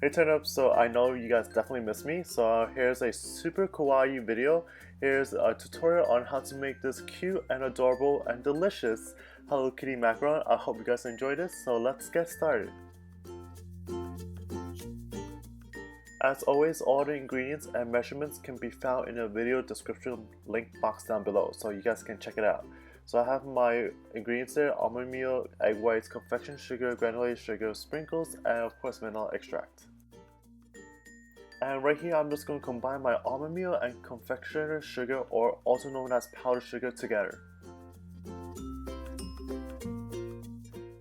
Hey Turnip, so I know you guys definitely miss me, so here's a super kawaii video. Here's a tutorial on how to make this cute and adorable and delicious Hello Kitty macaron. I hope you guys enjoy this, so let's get started. As always, all the ingredients and measurements can be found in the video description link box down below, so you guys can check it out. So I have my ingredients there: almond meal, egg whites, confection sugar, granulated sugar, sprinkles, and of course vanilla extract. And right here I'm just going to combine my almond meal and confectioner sugar, or also known as powdered sugar, together.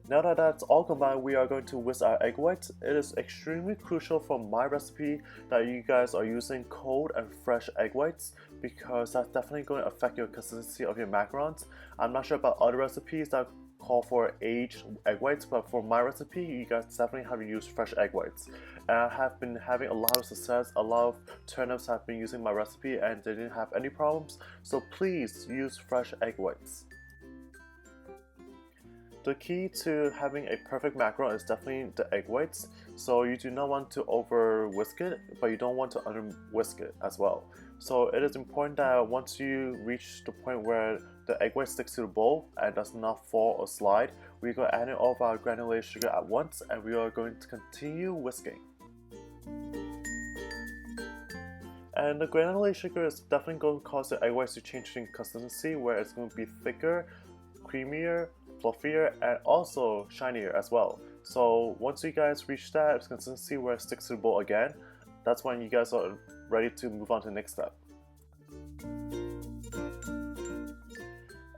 Now that that's all combined, we are going to whisk our egg whites. It is extremely crucial for my recipe that you guys are using cold and fresh egg whites, because that's definitely going to affect your consistency of your macarons. I'm not sure about other recipes that call for aged egg whites, but for my recipe you guys definitely have to use fresh egg whites. And I have been having a lot of success. A lot of turnips have been using my recipe and they didn't have any problems, so please use fresh egg whites. The key to having a perfect macaron is definitely the egg whites. So you do not want to over whisk it, but you don't want to under whisk it as well. So it is important that once you reach the point where the egg white sticks to the bowl and does not fall or slide, we're going to add in all of our granulated sugar at once, and we are going to continue whisking. And the granulated sugar is definitely going to cause the egg whites to change in consistency, where it's going to be thicker, creamier, fluffier, and also shinier as well. So once you guys reach that consistency where it sticks to the bowl again, that's when you guys are ready to move on to the next step.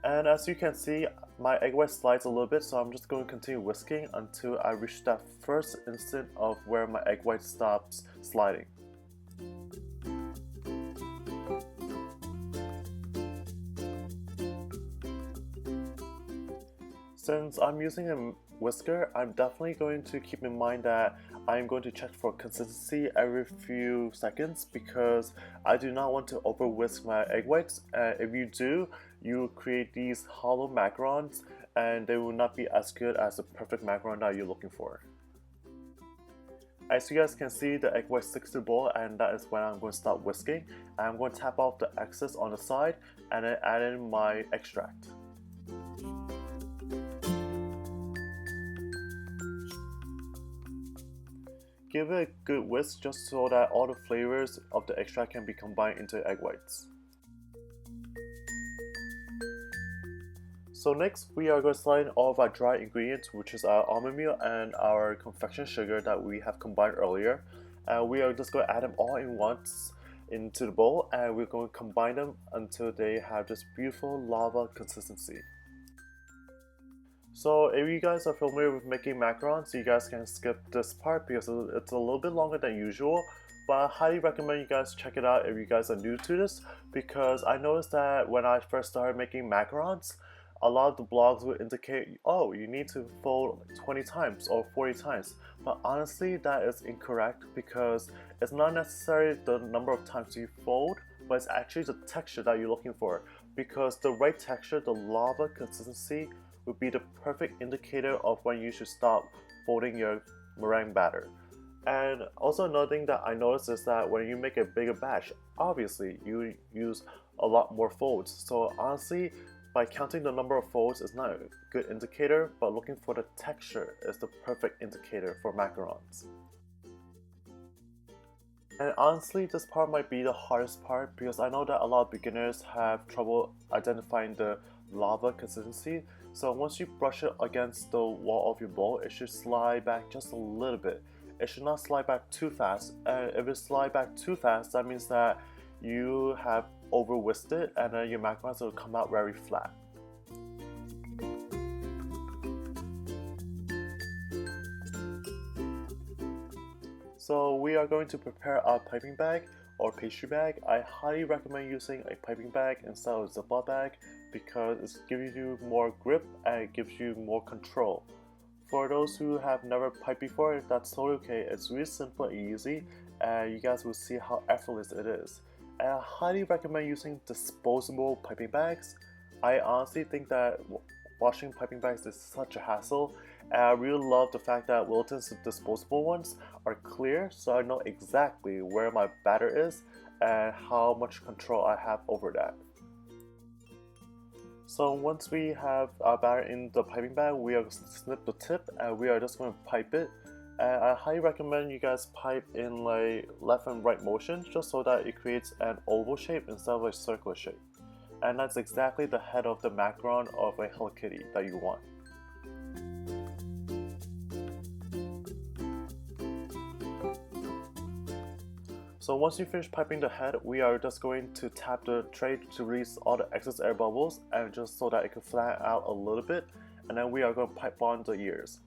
And as you can see, my egg white slides a little bit, so I'm just going to continue whisking until I reach that first instant of where my egg white stops sliding. Since I'm using a whisker, I'm definitely going to keep in mind that I'm going to check for consistency every few seconds, because I do not want to over whisk my egg whites. If you do, you create these hollow macarons and they will not be as good as the perfect macaron that you're looking for. As you guys can see, the egg white sticks to the bowl, and that is when I'm going to stop whisking. I'm going to tap off the excess on the side and then add in my extract. Give it a good whisk just so that all the flavors of the extract can be combined into egg whites. So next we are going to slide in all of our dry ingredients, which is our almond meal and our confection sugar that we have combined earlier. And we are just going to add them all in once into the bowl, and we're going to combine them until they have this beautiful lava consistency. So if you guys are familiar with making macarons, you guys can skip this part because it's a little bit longer than usual, but I highly recommend you guys check it out if you guys are new to this, because I noticed that when I first started making macarons, a lot of the blogs would indicate, oh, you need to fold 20 times or 40 times, but honestly that is incorrect, because it's not necessarily the number of times you fold, but it's actually the texture that you're looking for, because the right texture, the lava consistency, would be the perfect indicator of when you should stop folding your meringue batter. And also another thing that I noticed is that when you make a bigger batch, obviously you use a lot more folds. So honestly, by counting the number of folds is not a good indicator, but looking for the texture is the perfect indicator for macarons. And honestly, this part might be the hardest part, because I know that a lot of beginners have trouble identifying the lava consistency. So once you brush it against the wall of your bowl, it should slide back just a little bit. It should not slide back too fast, and if it slides back too fast, that means that you have over whisked it, and then your macarons will come out very flat. So we are going to prepare our piping bag or pastry bag. I highly recommend using a piping bag instead of a Ziploc bag, because it gives you more grip and it gives you more control. For those who have never piped before, that's totally okay. It's really simple and easy, and you guys will see how effortless it is. And I highly recommend using disposable piping bags. I honestly think that washing piping bags is such a hassle, And I really love the fact that Wilton's disposable ones are clear, so I know exactly where my batter is and how much control I have over that. So once we have our batter in the piping bag, we are going to snip the tip and we are just going to pipe it. And I highly recommend you guys pipe in like left and right motion just so that it creates an oval shape instead of a circular shape. And that's exactly the head of the macaron of a Hello Kitty that you want. So once you finish piping the head, we are just going to tap the tray to release all the excess air bubbles and just so that it can flatten out a little bit, and then we are going to pipe on the ears.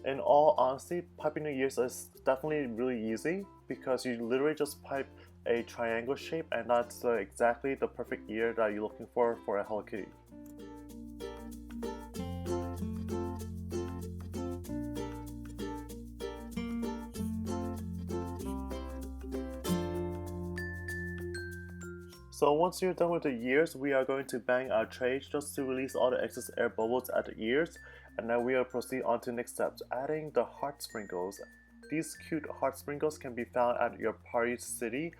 In all honesty, piping the ears is definitely really easy because you literally just pipe a triangle shape and that's exactly the perfect ear that you're looking for a Hello Kitty. So once you're done with the ears, we are going to bang our tray just to release all the excess air bubbles at the ears, and then we will proceed on to the next steps, adding the heart sprinkles. These cute heart sprinkles can be found at your party city,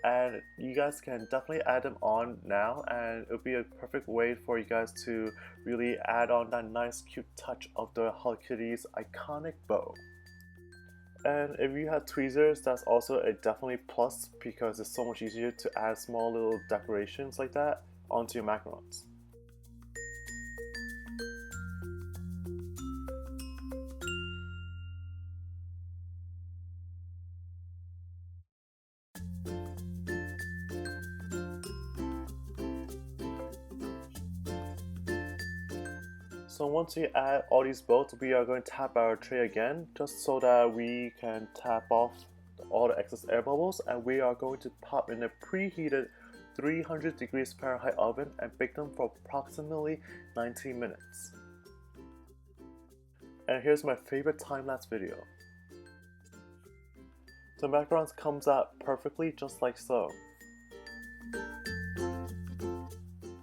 and you guys can definitely add them on now, and it'll be a perfect way for you guys to really add on that nice cute touch of the Hello Kitty's iconic bow. And if you have tweezers, that's also a definitely plus because it's so much easier to add small little decorations like that onto your macarons. So once we add all these boats, we are going to tap our tray again just so that we can tap off all the excess air bubbles, and we are going to pop in a preheated 300 degrees Fahrenheit oven and bake them for approximately 19 minutes. And here's my favorite time-lapse video. The macarons comes out perfectly just like so.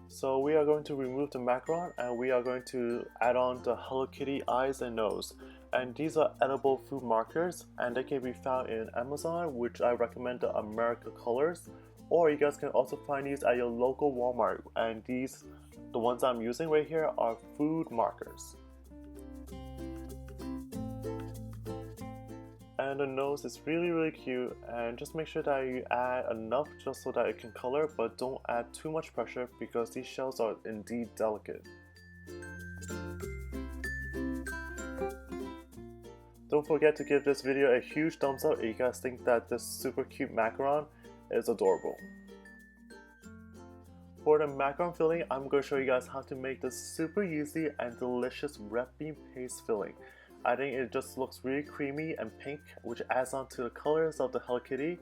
So we are going to remove the macaron and we are going to add on the Hello Kitty eyes and nose. And these are edible food markers and they can be found in Amazon, which I recommend the America colors. Or you guys can also find these at your local Walmart, and these, the ones I'm using right here, are food markers. And the nose is really cute, and just make sure that you add enough just so that it can color, but don't add too much pressure because these shells are indeed delicate. Don't forget to give this video a huge thumbs up if you guys think that this super cute macaron is adorable. For the macaron filling, I'm going to show you guys how to make this super easy and delicious red bean paste filling. I think it just looks really creamy and pink, which adds on to the colors of the Hello Kitty,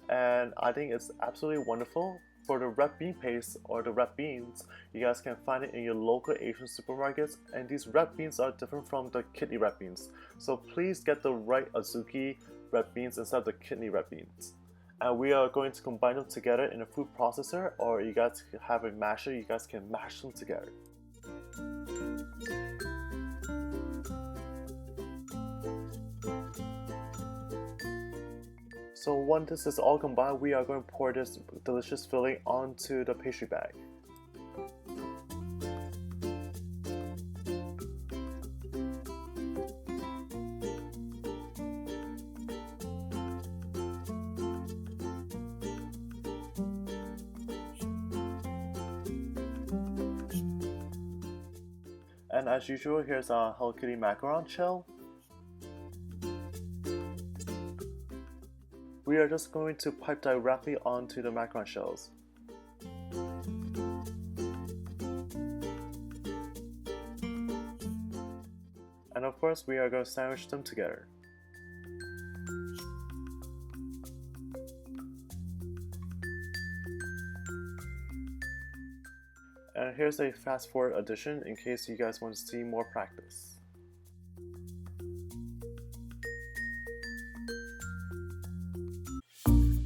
and I think it's absolutely wonderful. For the red bean paste or the red beans, you guys can find it in your local Asian supermarkets, and these red beans are different from the kidney red beans. So please get the right azuki red beans instead of the kidney red beans. And we are going to combine them together in a food processor, or you guys have a masher, you guys can mash them together. So once this is all combined, we are going to pour this delicious filling onto the pastry bag. And as usual, here's our Hello Kitty macaron shell. We are just going to pipe directly onto the macaron shells. And of course, we are going to sandwich them together. And here's a fast forward addition in case you guys want to see more practice.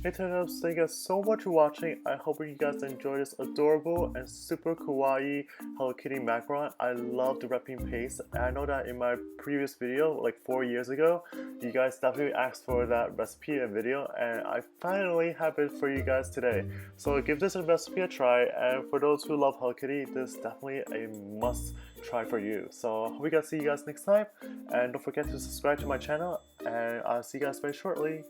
Hey Turnips, thank you guys so much for watching. I hope you guys enjoyed this adorable and super kawaii Hello Kitty macaron. I love the redbean paste, and I know that in my previous video, like 4 years ago, you guys definitely asked for that recipe and video, and I finally have it for you guys today. So give this recipe a try, and for those who love Hello Kitty, this is definitely a must try for you. So I hope we see you guys next time, and don't forget to subscribe to my channel, and I'll see you guys very shortly.